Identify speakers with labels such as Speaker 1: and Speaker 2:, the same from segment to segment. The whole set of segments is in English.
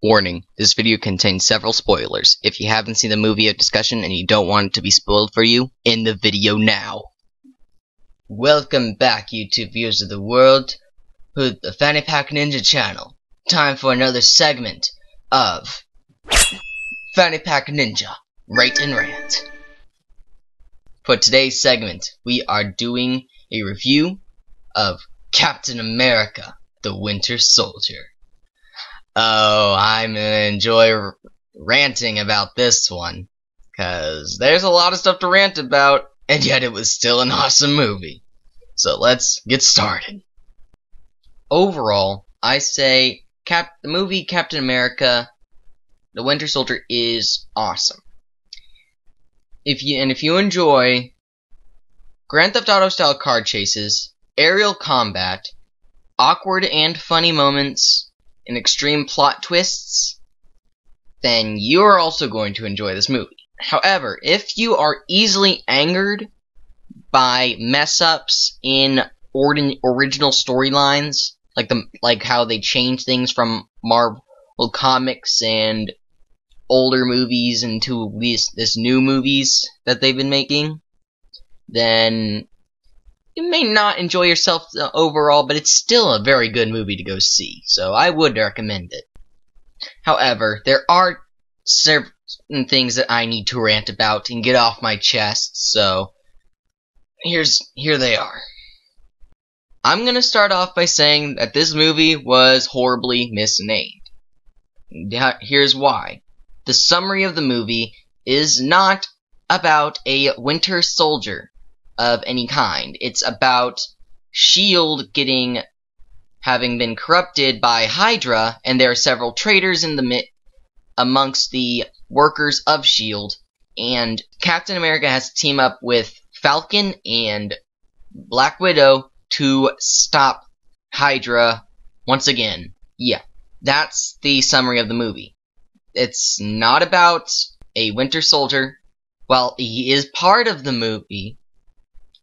Speaker 1: Warning, this video contains several spoilers. If you haven't seen the movie of discussion and you don't want it to be spoiled for you, end the video now. Welcome back, YouTube viewers of the world, to the Fanny Pack Ninja channel. Time for another segment of Fanny Pack Ninja, Rate and Rant. For today's segment, we are doing a review of Captain America, the Winter Soldier. Oh, I'm gonna enjoy ranting about this one, cause there's a lot of stuff to rant about, and yet it was still an awesome movie. So let's get started. Overall, I say the movie Captain America, the Winter Soldier is awesome. If you enjoy Grand Theft Auto style car chases, aerial combat, awkward and funny moments, and extreme plot twists, then you're also going to enjoy this movie. However, if you are easily angered by mess-ups in original storylines, like how they change things from Marvel comics and older movies into this new movies that they've been making, then you may not enjoy yourself overall, but it's still a very good movie to go see, so I would recommend it. However, there are certain things that I need to rant about and get off my chest, so here they are. I'm gonna start off by saying that this movie was horribly misnamed. Here's why. The summary of the movie is not about a Winter Soldier of any kind. It's about S.H.I.E.L.D. having been corrupted by Hydra, and there are several traitors amongst the workers of S.H.I.E.L.D., and Captain America has to team up with Falcon and Black Widow to stop Hydra once again. Yeah, that's the summary of the movie. It's not about a Winter Soldier. While he is part of the movie,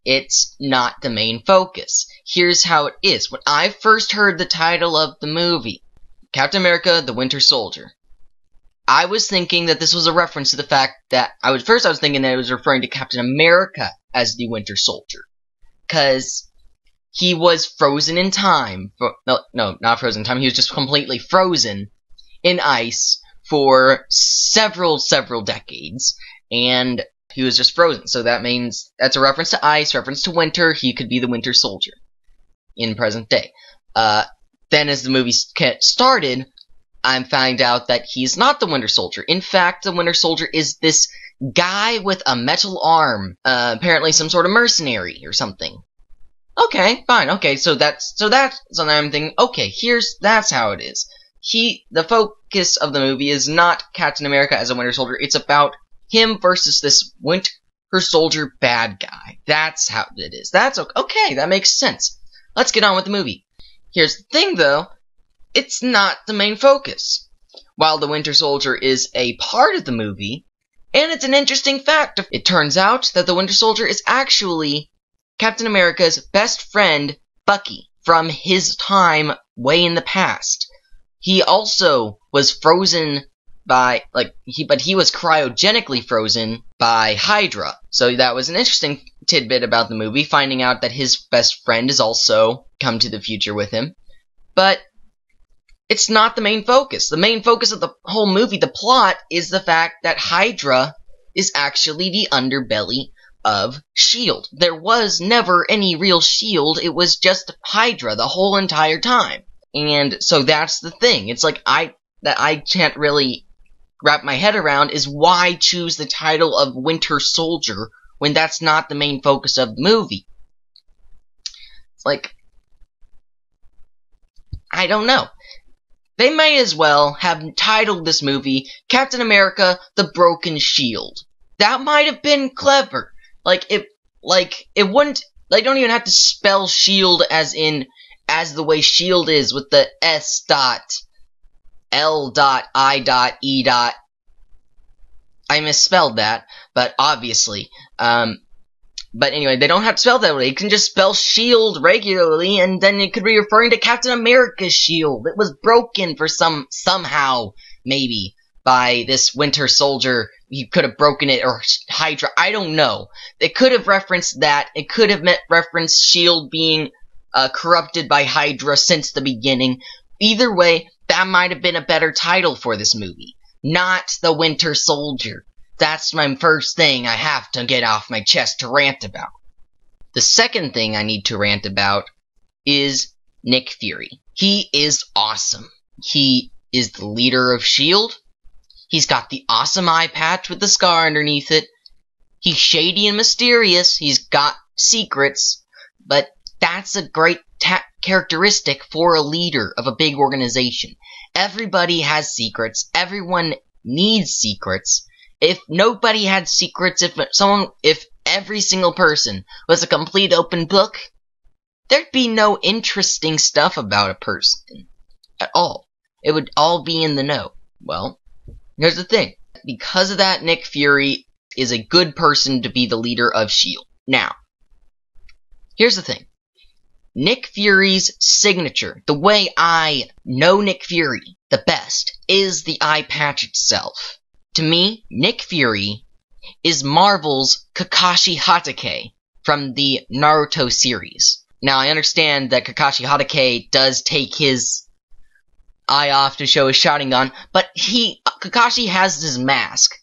Speaker 1: it's not the main focus. Here's how it is. When I first heard the title of the movie, Captain America, the Winter Soldier, I was thinking that this was a reference to the fact that I was thinking that it was referring to Captain America as the Winter Soldier, because he was frozen in time. No, not frozen in time. He was just completely frozen in ice for several decades, and he was just frozen. So that means that's a reference to ice, reference to winter. He could be the Winter Soldier in present day. Then as the movie started, I found out that he's not the Winter Soldier. In fact, the Winter Soldier is this guy with a metal arm, apparently some sort of mercenary or something. Okay, fine. Okay, so I'm thinking, okay, that's how it is. The focus of the movie is not Captain America as a Winter Soldier. It's about him versus this Winter Soldier bad guy. That's how it is. That's okay. That makes sense. Let's get on with the movie. Here's the thing, though. It's not the main focus. While the Winter Soldier is a part of the movie, and it's an interesting fact, it turns out that the Winter Soldier is actually Captain America's best friend, Bucky, from his time way in the past. He also was frozen by, but he was cryogenically frozen by Hydra. So that was an interesting tidbit about the movie, finding out that his best friend has also come to the future with him. But it's not the main focus. The main focus of the whole movie, the plot, is the fact that Hydra is actually the underbelly of S.H.I.E.L.D. There was never any real S.H.I.E.L.D. It was just Hydra the whole entire time. And so that's the thing. It's like I can't really wrap my head around is why choose the title of Winter Soldier when that's not the main focus of the movie. It's like, I don't know. They may as well have titled this movie Captain America, the Broken S.H.I.E.L.D. That might have been clever. It wouldn't, they don't even have to spell S.H.I.E.L.D. as the way S.H.I.E.L.D. is with the S.L.I.E. I misspelled that, but obviously, but anyway, they don't have to spell that way. You can just spell S.H.I.E.L.D. regularly, and then it could be referring to Captain America's S.H.I.E.L.D. It was broken for somehow. maybe by this Winter Soldier. He could have broken it, or Hydra. I don't know. It could have referenced that. It could have referenced S.H.I.E.L.D. being corrupted by Hydra since the beginning. Either way, that might have been a better title for this movie. Not the Winter Soldier. That's my first thing I have to get off my chest to rant about. The second thing I need to rant about is Nick Fury. He is awesome. He is the leader of S.H.I.E.L.D. He's got the awesome eye patch with the scar underneath it. He's shady and mysterious. He's got secrets. But that's a great characteristic for a leader of a big organization. Everybody has secrets. Everyone needs secrets. If nobody had secrets, if every single person was a complete open book, there'd be no interesting stuff about a person at all. It would all be in the know. Well, here's the thing. Because of that, Nick Fury is a good person to be the leader of S.H.I.E.L.D. Now, here's the thing. Nick Fury's signature, the way I know Nick Fury the best, is the eye patch itself. To me, Nick Fury is Marvel's Kakashi Hatake from the Naruto series. Now, I understand that Kakashi Hatake does take his eye off to show his Sharingan, but Kakashi has his mask.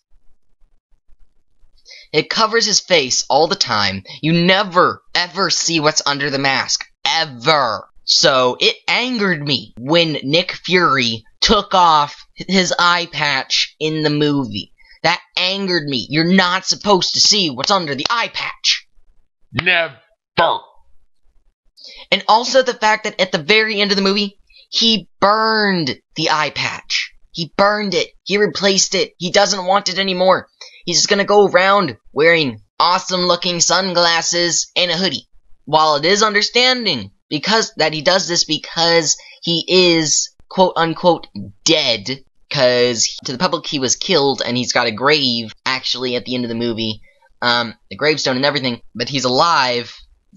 Speaker 1: It covers his face all the time. You never, ever see what's under the mask. Ever. So, it angered me when Nick Fury took off his eye patch in the movie. That angered me. You're not supposed to see what's under the eye patch.
Speaker 2: Never.
Speaker 1: And also the fact that at the very end of the movie, he burned the eye patch. He burned it. He replaced it. He doesn't want it anymore. He's just gonna go around wearing awesome-looking sunglasses and a hoodie. While it is understanding that he does this because he is, quote-unquote, dead, because to the public he was killed, and he's got a grave, actually, at the end of the movie, the gravestone and everything, but he's alive,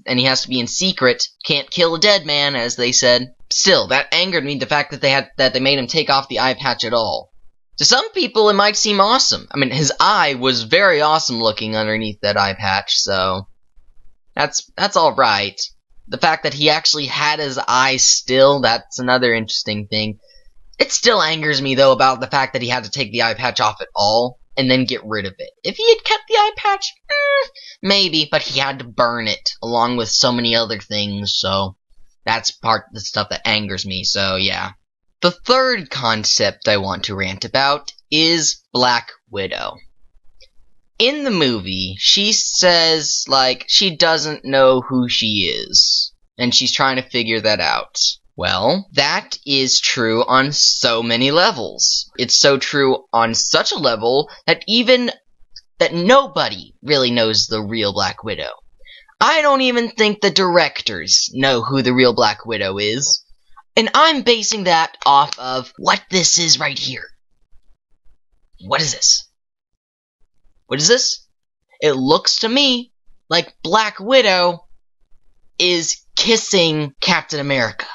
Speaker 1: and he has to be in secret. Can't kill a dead man, as they said. Still, that angered me, the fact that they made him take off the eye patch at all. To some people, it might seem awesome. I mean, his eye was very awesome looking underneath that eye patch, so that's alright. The fact that he actually had his eye still, that's another interesting thing. It still angers me, though, about the fact that he had to take the eye patch off at all, and then get rid of it. If he had kept the eye patch, maybe, but he had to burn it, along with so many other things, so that's part of the stuff that angers me, so yeah. The third concept I want to rant about is Black Widow. In the movie, she says, she doesn't know who she is, and she's trying to figure that out. Well, that is true on so many levels. It's so true on such a level that nobody really knows the real Black Widow. I don't even think the directors know who the real Black Widow is. And I'm basing that off of what this is right here. What is this? What is this? It looks to me like Black Widow is kissing Captain America.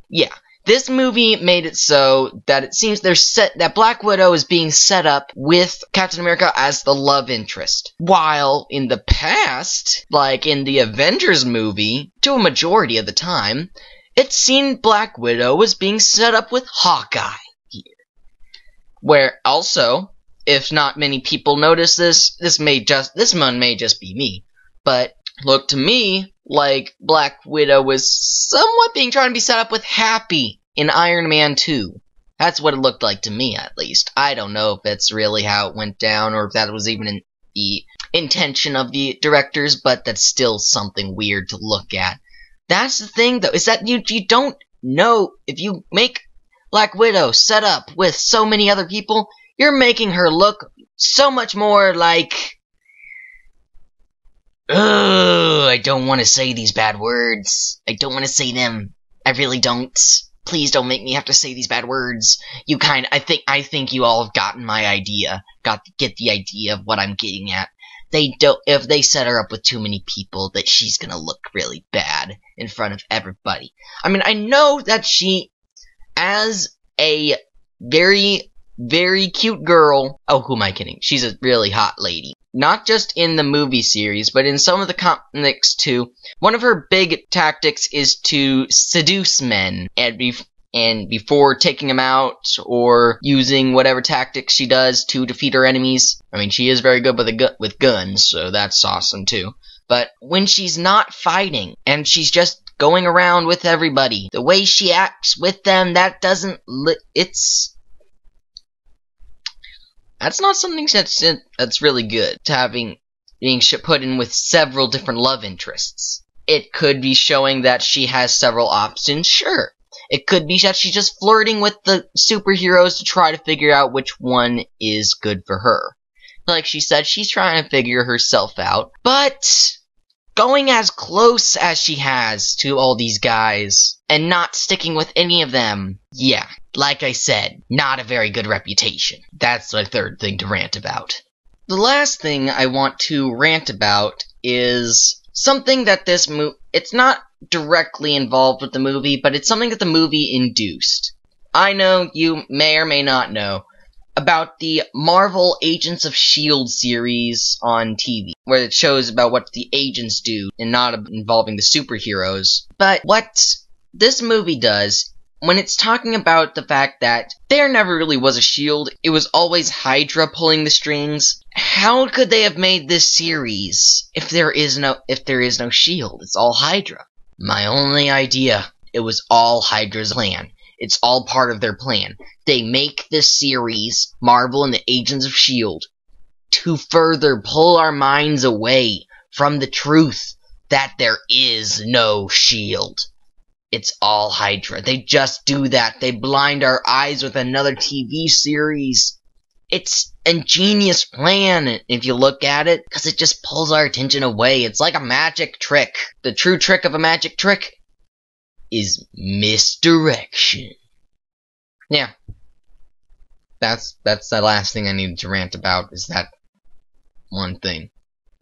Speaker 1: Yeah, this movie made it so that it seems that Black Widow is being set up with Captain America as the love interest. While in the past, like in the Avengers movie, to a majority of the time, it seemed Black Widow was being set up with Hawkeye here. Where also, if not many people notice this one may just be me, but looked to me like Black Widow was somewhat trying to be set up with Happy in Iron Man 2. That's what it looked like to me, at least. I don't know if that's really how it went down, or if that was even in the intention of the directors, but that's still something weird to look at. That's the thing, though, is that you don't know, if you make Black Widow set up with so many other people, you're making her look so much more like... Ugh, I don't want to say these bad words. I don't want to say them. I really don't. Please don't make me have to say these bad words. I think you all have gotten my idea. Get the idea of what I'm getting at. If they set her up with too many people, that she's gonna look really bad in front of everybody. I mean, I know that she, as a very very cute girl. Oh, who am I kidding? She's a really hot lady. Not just in the movie series, but in some of the comics too. One of her big tactics is to seduce men, and before taking them out or using whatever tactics she does to defeat her enemies. I mean, she is very good with guns, so that's awesome too. But when she's not fighting and she's just going around with everybody, the way she acts with them, that doesn't that's not something that's really good, to being put in with several different love interests. It could be showing that she has several options, sure. It could be that she's just flirting with the superheroes to try to figure out which one is good for her. Like she said, she's trying to figure herself out, but going as close as she has to all these guys and not sticking with any of them, yeah, like I said, not a very good reputation. That's my third thing to rant about. The last thing I want to rant about is something that it's not directly involved with the movie, but it's something that the movie induced. I know you may or may not know about the Marvel Agents of S.H.I.E.L.D. series on TV, where it shows about what the agents do and not involving the superheroes. But what this movie does, when it's talking about the fact that there never really was a S.H.I.E.L.D., it was always Hydra pulling the strings. How could they have made this series if there is no S.H.I.E.L.D.? It's all Hydra. My only idea, it was all Hydra's plan. It's all part of their plan. They make this series, Marvel and the Agents of S.H.I.E.L.D., to further pull our minds away from the truth that there is no S.H.I.E.L.D. It's all Hydra. They just do that. They blind our eyes with another TV series. It's a genius plan if you look at it, because it just pulls our attention away. It's like a magic trick. The true trick of a magic trick is misdirection. Yeah. That's the last thing I needed to rant about, is that one thing.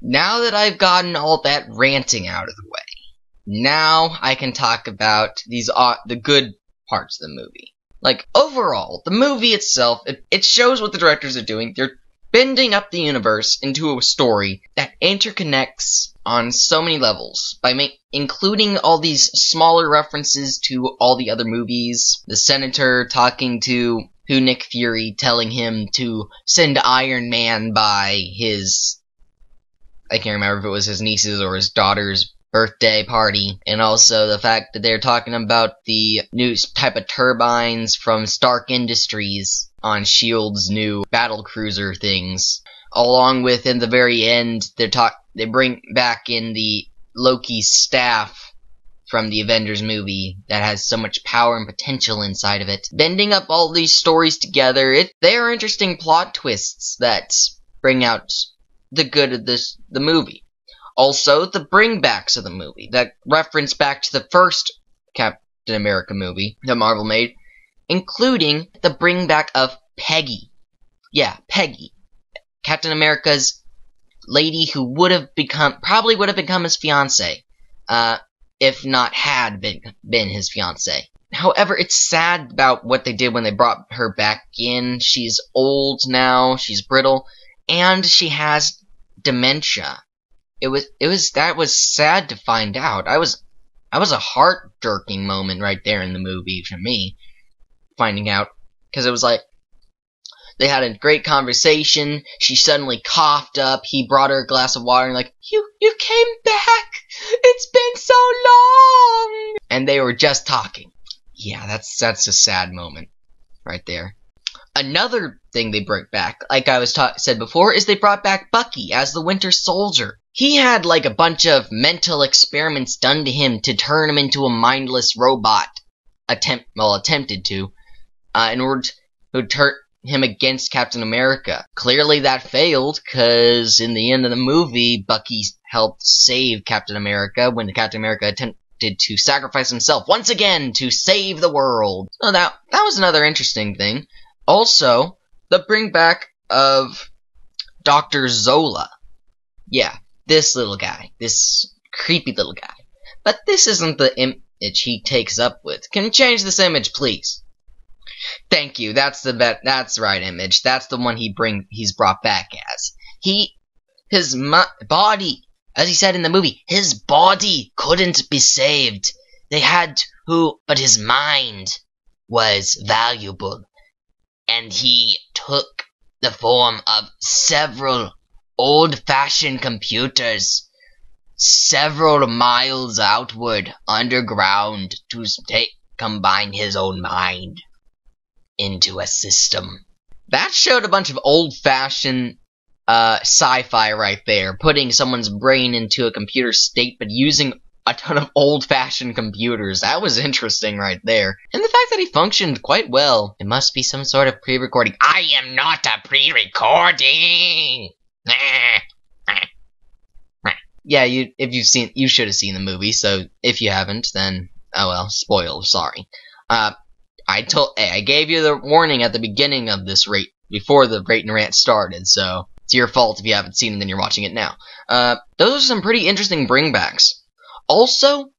Speaker 1: Now that I've gotten all that ranting out of the way, now I can talk about the good parts of the movie. Like, overall, the movie itself, it shows what the directors are doing. They're bending up the universe into a story that interconnects on so many levels by including all these smaller references to all the other movies. The Senator talking to Nick Fury, telling him to send Iron Man by his, I can't remember if it was his niece's or his daughter's birthday party, and also the fact that they're talking about the new type of turbines from Stark Industries on S.H.I.E.L.D.'s new battlecruiser things. Along with, in the very end, they bring back in the Loki's staff from the Avengers movie that has so much power and potential inside of it. Bending up all these stories together, they are interesting plot twists that bring out the good of the movie. Also, the bringbacks of the movie, that reference back to the first Captain America movie that Marvel made, including the bringback of Peggy. Yeah, Peggy. Captain America's lady who probably would have become his fiancée, if not had been his fiancée. However, it's sad about what they did when they brought her back in. She's old now, she's brittle, and she has dementia. That was sad to find out. That was a heart-jerking moment right there in the movie for me, finding out, because it was like, they had a great conversation, she suddenly coughed up, he brought her a glass of water and like, you came back! It's been so long! And they were just talking. Yeah, that's a sad moment right there. Another thing they brought back, like I said before, is they brought back Bucky as the Winter Soldier. He had like a bunch of mental experiments done to him to turn him into a mindless robot. Attempted to, in order to turn him against Captain America. Clearly that failed, because in the end of the movie, Bucky helped save Captain America when Captain America attempted to sacrifice himself once again to save the world. So that was another interesting thing. Also, the bringback of Dr. Zola. Yeah, this little guy. This creepy little guy. But this isn't the image he takes up with. Can you change this image, please? Thank you. That's the right image. That's the one he's brought back as. His body, as he said in the movie, his body couldn't be saved. They had to, but his mind was valuable. And he took the form of several old-fashioned computers, several miles outward, underground, to combine his own mind into a system. That showed a bunch of old-fashioned sci-fi right there, putting someone's brain into a computer state, but using a ton of old-fashioned computers. That was interesting right there. And the fact that he functioned quite well. It must be some sort of pre-recording. I am not a pre-recording! Yeah, you should have seen the movie, so if you haven't, then, oh well, spoiled, sorry. I gave you the warning at the beginning of this before the Rate and Rant started, so it's your fault if you haven't seen it and then you're watching it now. Those are some pretty interesting bringbacks. Also,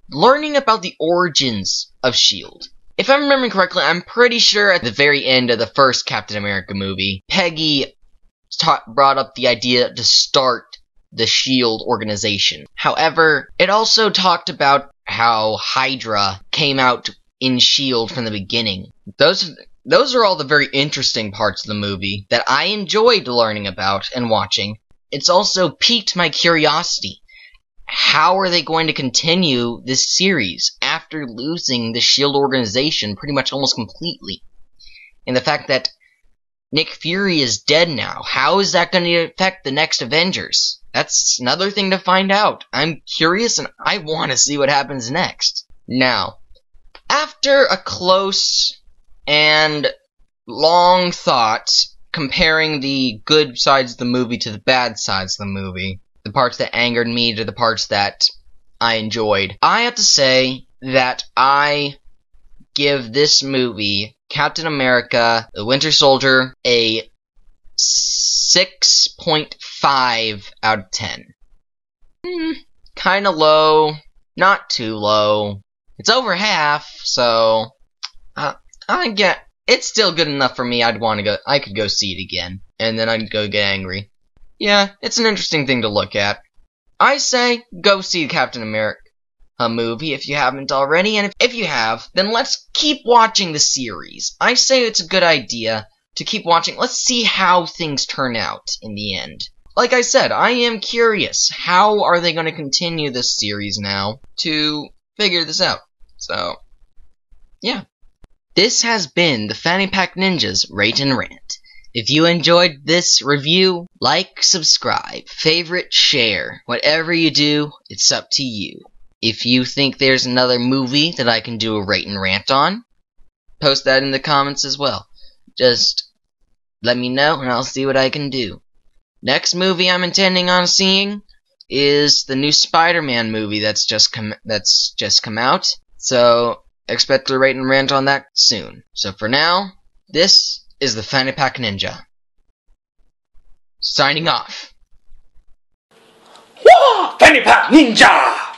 Speaker 1: learning about the origins of S.H.I.E.L.D. If I'm remembering correctly, I'm pretty sure at the very end of the first Captain America movie, Peggy brought up the idea to start the S.H.I.E.L.D. organization. However, it also talked about how Hydra came out in S.H.I.E.L.D. from the beginning. Those are all the very interesting parts of the movie that I enjoyed learning about and watching. It's also piqued my curiosity. How are they going to continue this series after losing the S.H.I.E.L.D. organization pretty much almost completely? And the fact that Nick Fury is dead now, how is that going to affect the next Avengers? That's another thing to find out. I'm curious and I want to see what happens next. Now, after a close and long thought, comparing the good sides of the movie to the bad sides of the movie, the parts that angered me to the parts that I enjoyed, I have to say that I give this movie, Captain America, The Winter Soldier, a 6.5 out of 10. Kinda low, not too low. It's over half, so it's still good enough for me. I could go see it again, and then I'd go get angry. Yeah, it's an interesting thing to look at. I say, go see the Captain America movie if you haven't already, and if you have, then let's keep watching the series. I say it's a good idea to keep watching. Let's see how things turn out in the end. Like I said, I am curious. How are they going to continue this series now to figure this out? So, yeah. This has been the Fanny Pack Ninjas Rate and Rant. If you enjoyed this review, like, subscribe, favorite, share. Whatever you do, it's up to you. If you think there's another movie that I can do a Rate and Rant on, post that in the comments as well. Just let me know and I'll see what I can do. Next movie I'm intending on seeing is the new Spider-Man movie that's just come out. So expect a Rate and Rant on that soon. So for now, this is the Fanny Pack Ninja. Signing off.
Speaker 2: Fanny Pack Ninja!